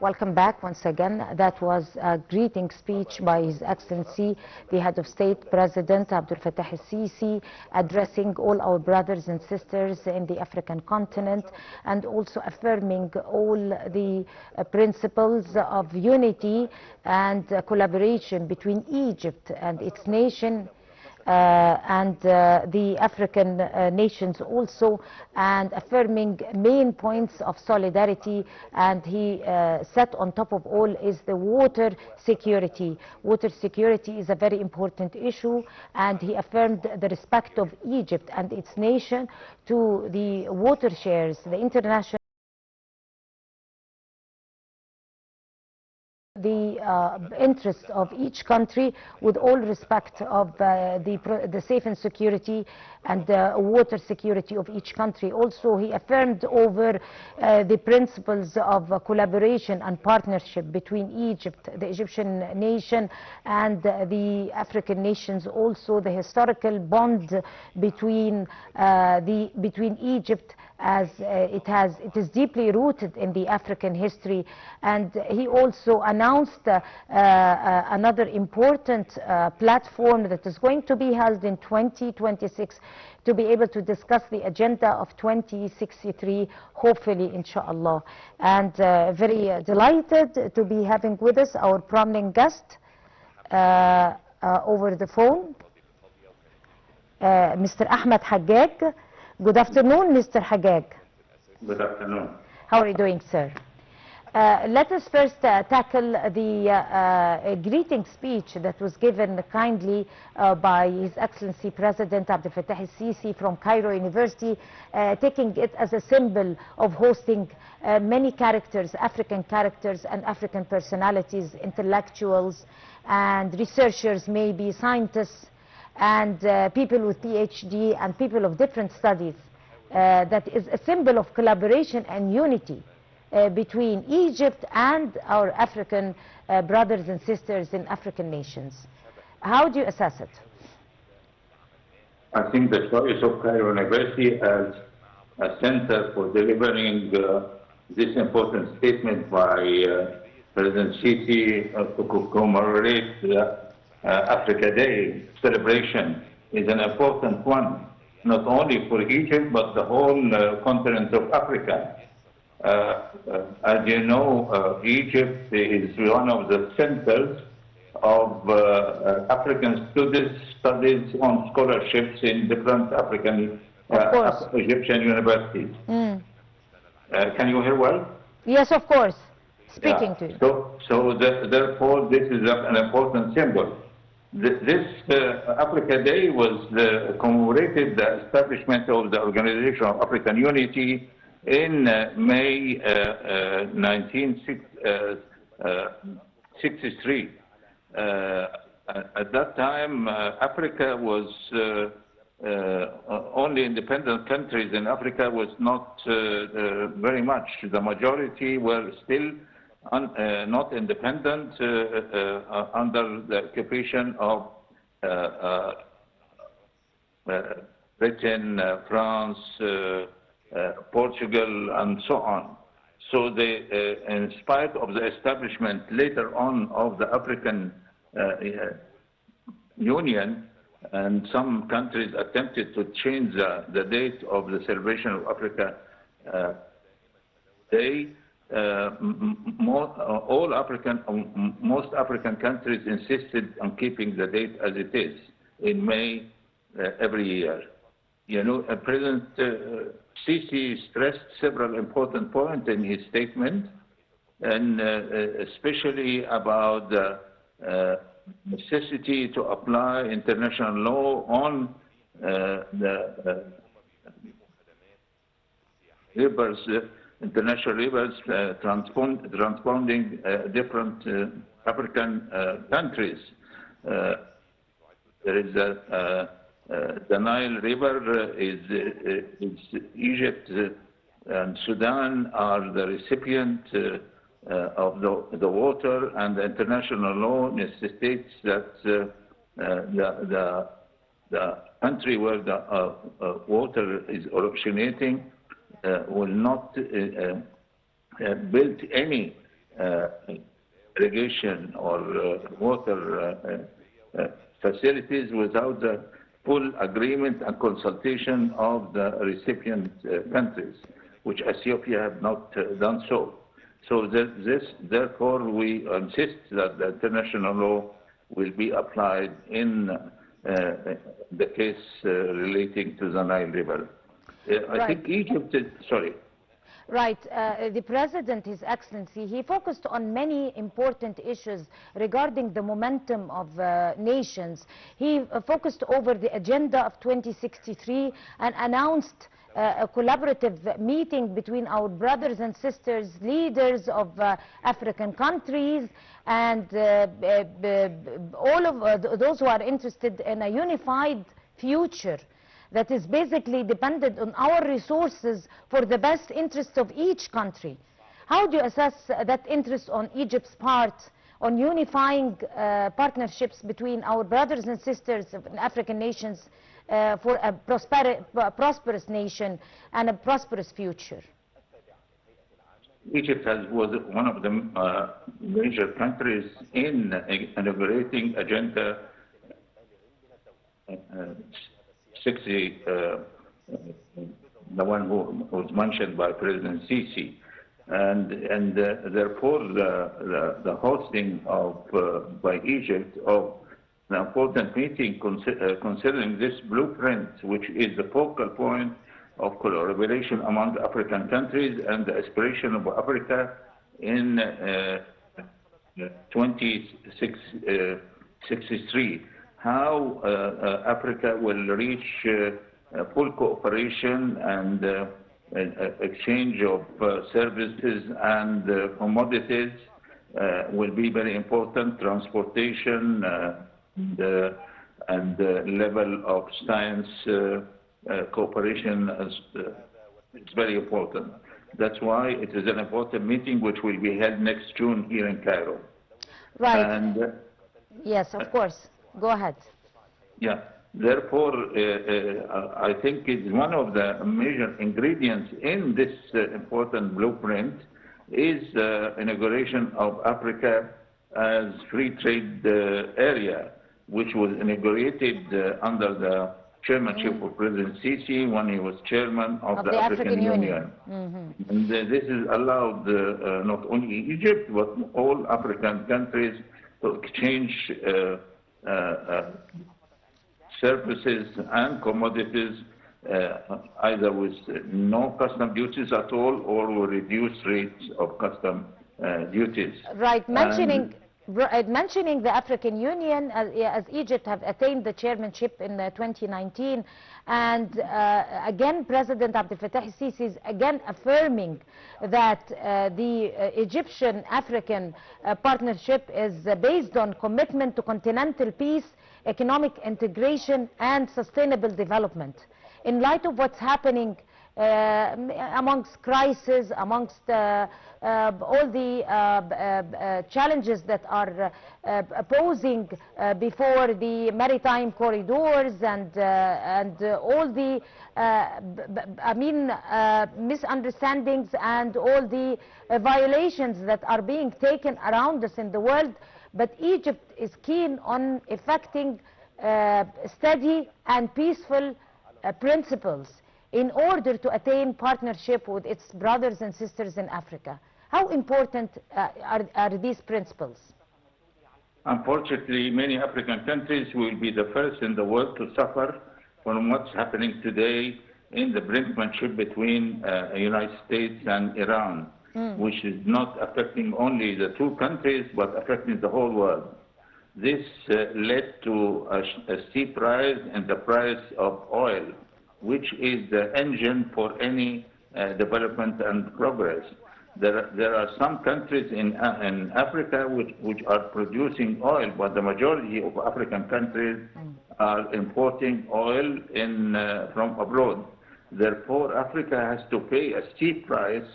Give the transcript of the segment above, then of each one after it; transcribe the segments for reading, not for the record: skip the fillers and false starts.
Welcome back once again. That was a greeting speech by His Excellency, the Head of State, President Abdel Fattah al-Sisi, addressing all our brothers and sisters in the African continent, and also affirming all the principles of unity and collaboration between Egypt and its nation, and the African nations also, and affirming main points of solidarity. And he set on top of all is the water security. Water security is a very important issue, and he affirmed the respect of Egypt and its nation to the water shares, the international, the interests of each country, with all respect of the safe and security and water security of each country. Also, he affirmed over the principles of collaboration and partnership between Egypt, the Egyptian nation, and the African nations. Also, the historical bond between Egypt, as it is deeply rooted in the African history. And he also announced another important platform that is going to be held in 2026 to be able to discuss the agenda of 2063, hopefully, inshallah. And very delighted to be having with us our prominent guest over the phone, Mr. Ahmad Haggag. Good afternoon, Mr. Haggag. Good afternoon. How are you doing, sir? Let us first tackle the greeting speech that was given kindly by His Excellency President Abdel Fattah al-Sisi from Cairo University, taking it as a symbol of hosting many characters, African characters and African personalities, intellectuals and researchers, maybe scientists, and people with PhD and people of different studies. That is a symbol of collaboration and unity between Egypt and our African brothers and sisters in African nations. How do you assess it? I think the choice of Cairo University as a center for delivering this important statement by President Sisi to commemorate the Africa Day celebration is an important one, not only for Egypt, but the whole continent of Africa. As you know, Egypt is one of the centers of African studies on scholarships in different African Egyptian universities. Can you hear well? Yes, of course. Speaking to you. Therefore, this is an important symbol. This Africa Day was commemorated the establishment of the Organization of African Unity in May 1963. At that time, Africa was only independent countries in Africa was not very much. The majority were still not independent under the occupation of Britain, France, Portugal, and so on. So they, in spite of the establishment later on of the African Union, and some countries attempted to change the date of the celebration of Africa Day, most African countries insisted on keeping the date as it is, in May every year. You know, President Sisi stressed several important points in his statement, and especially about the necessity to apply international law on the rivers, international rivers transponding different African countries. There is the Nile River is Egypt and Sudan are the recipient of the water, and the international law necessitates that the country where the water is originating will not build any irrigation or water facilities without the full agreement and consultation of the recipient countries, which Ethiopia have not done so. So therefore, we insist that the international law will be applied in the case relating to the Nile River. I think Egypt is, sorry. Right. The President, His Excellency, he focused on many important issues regarding the momentum of nations. He focused over the agenda of 2063 and announced a collaborative meeting between our brothers and sisters, leaders of African countries, and all of those who are interested in a unified future that is basically dependent on our resources for the best interests of each country. How do you assess that interest on Egypt's part on unifying partnerships between our brothers and sisters of African nations for a prosperous nation and a prosperous future? Egypt was one of the major countries in inaugurating Agenda 60, the one who was mentioned by President Sisi, and therefore the hosting of by Egypt of an important meeting considering this blueprint, which is the focal point of collaboration among African countries and the aspiration of Africa in 2063. How Africa will reach full cooperation and exchange of services and commodities will be very important. Transportation and level of science cooperation is very important. That's why it is an important meeting which will be held next June here in Cairo. Right. And, yes, of course. Go ahead. Yeah. Therefore, I think it's one of the major ingredients in this important blueprint is inauguration of Africa as free trade area, which was inaugurated under the chairmanship of President Sisi when he was chairman of the African Union. And this is allowed not only Egypt, but all African countries to exchange services and commodities either with no custom duties at all or with reduced rates of custom duties. Right. Mentioning the African Union, as Egypt have attained the chairmanship in 2019, and again President Abdel Fattah el-Sisi is again affirming that the Egyptian-African partnership is based on commitment to continental peace, economic integration and sustainable development. In light of what's happening amongst crises, amongst all the challenges that are posing before the maritime corridors and all the misunderstandings and all the violations that are being taken around us in the world, but Egypt is keen on effecting steady and peaceful principles in order to attain partnership with its brothers and sisters in Africa. How important are these principles? Unfortunately, many African countries will be the first in the world to suffer from what's happening today in the brinkmanship between the United States and Iran, which is not affecting only the two countries, but affecting the whole world. This led to a steep rise in the price of oil, which is the engine for any development and progress. There are some countries in Africa which are producing oil, but the majority of African countries are importing oil from abroad. Therefore, Africa has to pay a steep price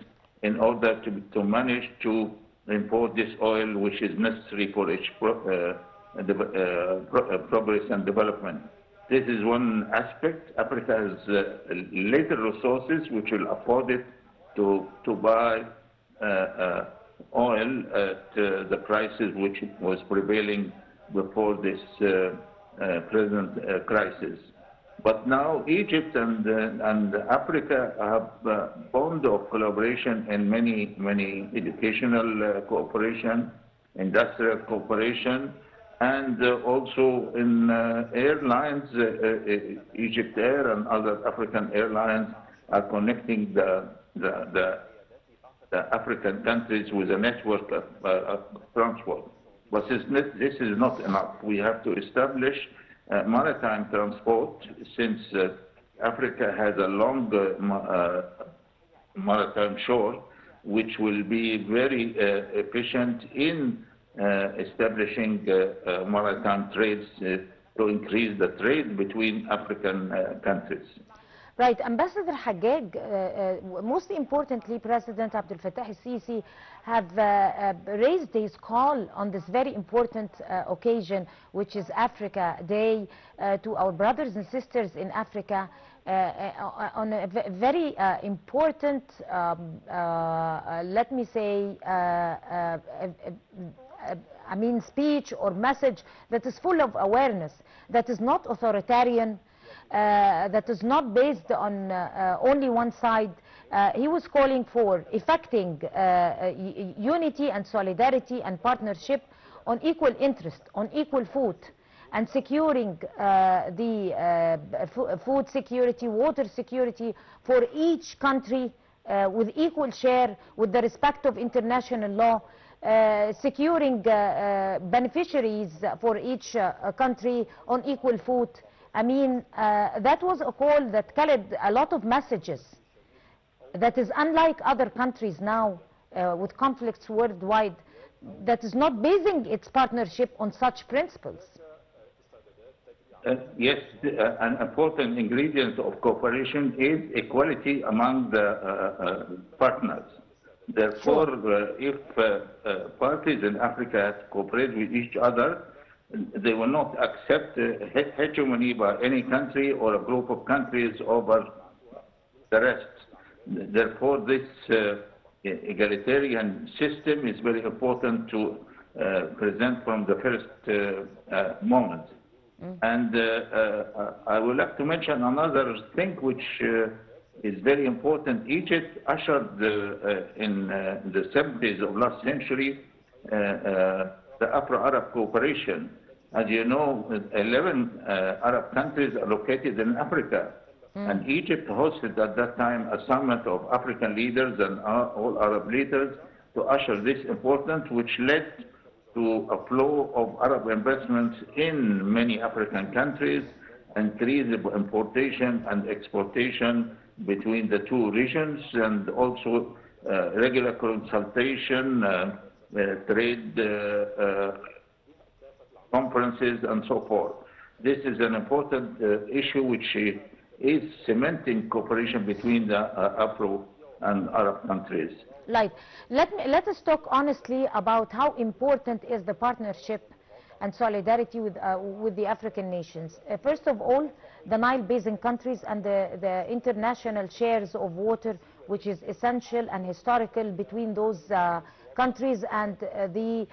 in order to manage to import this oil, which is necessary for its progress and development. This is one aspect. Africa has little resources which will afford it to buy oil at the prices which was prevailing before this present crisis. But now Egypt and Africa have bond of collaboration in many educational cooperation, industrial cooperation, and also in airlines. Egypt Air and other African airlines are connecting the African countries with a network of transport. But this is not enough. We have to establish maritime transport, since Africa has a long maritime shore, which will be very efficient in establishing maritime trades to increase the trade between African countries. Right, Ambassador Haggag, most importantly, President Abdel Fattah al-Sisi have raised his call on this very important occasion, which is Africa Day, to our brothers and sisters in Africa on a very important, let me say, speech or message that is full of awareness, that is not authoritarian, that is not based on only one side. He was calling for effecting unity and solidarity and partnership on equal interest, on equal foot, and securing the food security, water security for each country with equal share, with the respect of international law, securing beneficiaries for each country on equal foot. That was a call that carried a lot of messages that is unlike other countries now with conflicts worldwide, that is not basing its partnership on such principles. Yes, an important ingredient of cooperation is equality among the partners. Therefore, if parties in Africa cooperate with each other, they will not accept hegemony by any country or a group of countries over the rest. Therefore, this egalitarian system is very important to present from the first moment. And I would like to mention another thing which is very important. Egypt ushered in the 70s of last century the Afro-Arab cooperation. As you know, 11 Arab countries are located in Africa. And Egypt hosted at that time a summit of African leaders and all Arab leaders to usher this important, which led to a flow of Arab investments in many African countries, increase importation and exportation between the two regions, and also regular consultation, trade conferences, and so forth. This is an important issue which is cementing cooperation between the Afro and Arab countries. Right. Let us talk honestly about how important is the partnership and solidarity with the African nations. First of all, the Nile Basin countries and the international shares of water, which is essential and historical between those countries, and the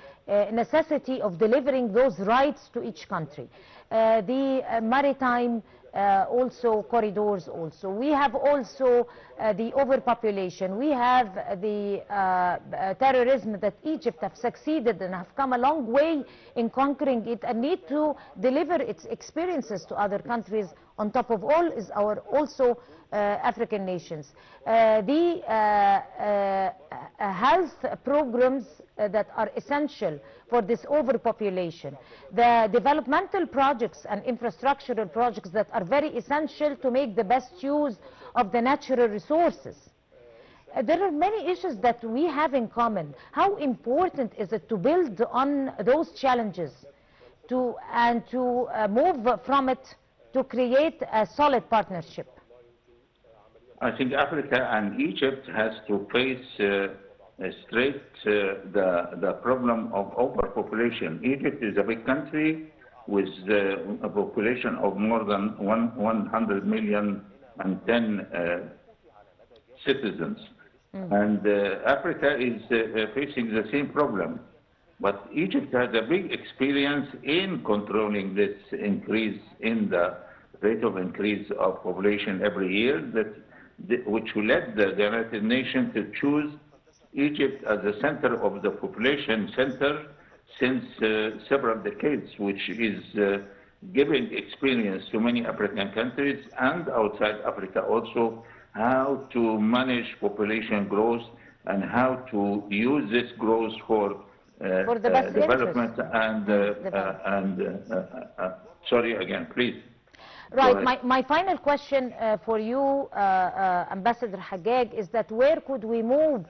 necessity of delivering those rights to each country. The maritime also corridors also. We have also the overpopulation. We have the terrorism that Egypt have succeeded and have come a long way in conquering it, and need to deliver its experiences to other countries. On top of all is our also African nations. The health programs that are essential for this overpopulation, the developmental projects and infrastructural projects that are very essential to make the best use of the natural resources. There are many issues that we have in common. How important is it to build on those challenges and to move from it to create a solid partnership? I think Africa and Egypt has to face straight the problem of overpopulation. Egypt is a big country with a population of more than 100 million and 10 citizens. And Africa is facing the same problem. But Egypt has a big experience in controlling this increase in the rate of increase of population every year, which led the United Nations to choose Egypt as the center of the population center since several decades, which is giving experience to many African countries and outside Africa also, how to manage population growth and how to use this growth for the best development sorry again, please. Right. My final question for you, Ambassador Haggag, is that where could we move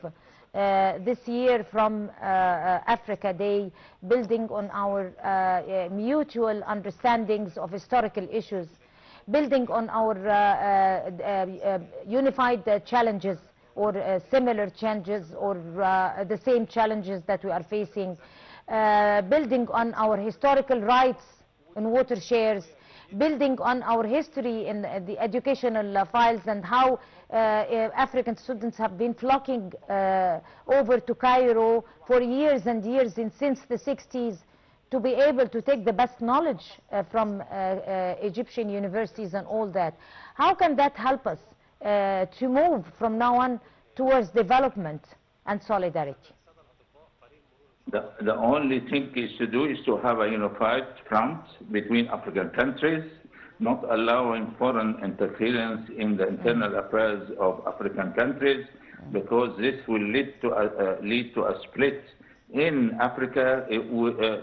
this year from Africa Day, building on our mutual understandings of historical issues, building on our unified challenges or similar challenges or the same challenges that we are facing, building on our historical rights in water shares, building on our history in the educational files and how African students have been flocking over to Cairo for years and years and since the 60s to be able to take the best knowledge from Egyptian universities and all that. How can that help us to move from now on towards development and solidarity? The only thing is to do is to have a unified front between African countries, not allowing foreign interference in the internal affairs of African countries, because this will lead to a split in Africa,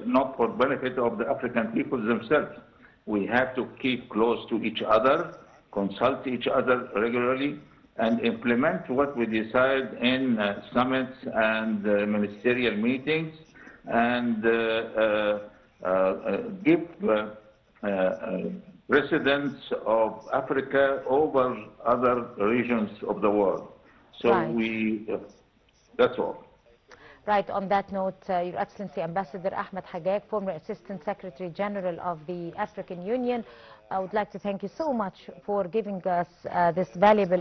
not for benefit of the African people themselves. We have to keep close to each other, consult each other regularly, and implement what we decide in summits and ministerial meetings, and give precedence of Africa over other regions of the world. So that's all. Right. On that note, Your Excellency Ambassador Ahmad Haggag, former Assistant Secretary General of the African Union, I would like to thank you so much for giving us this valuable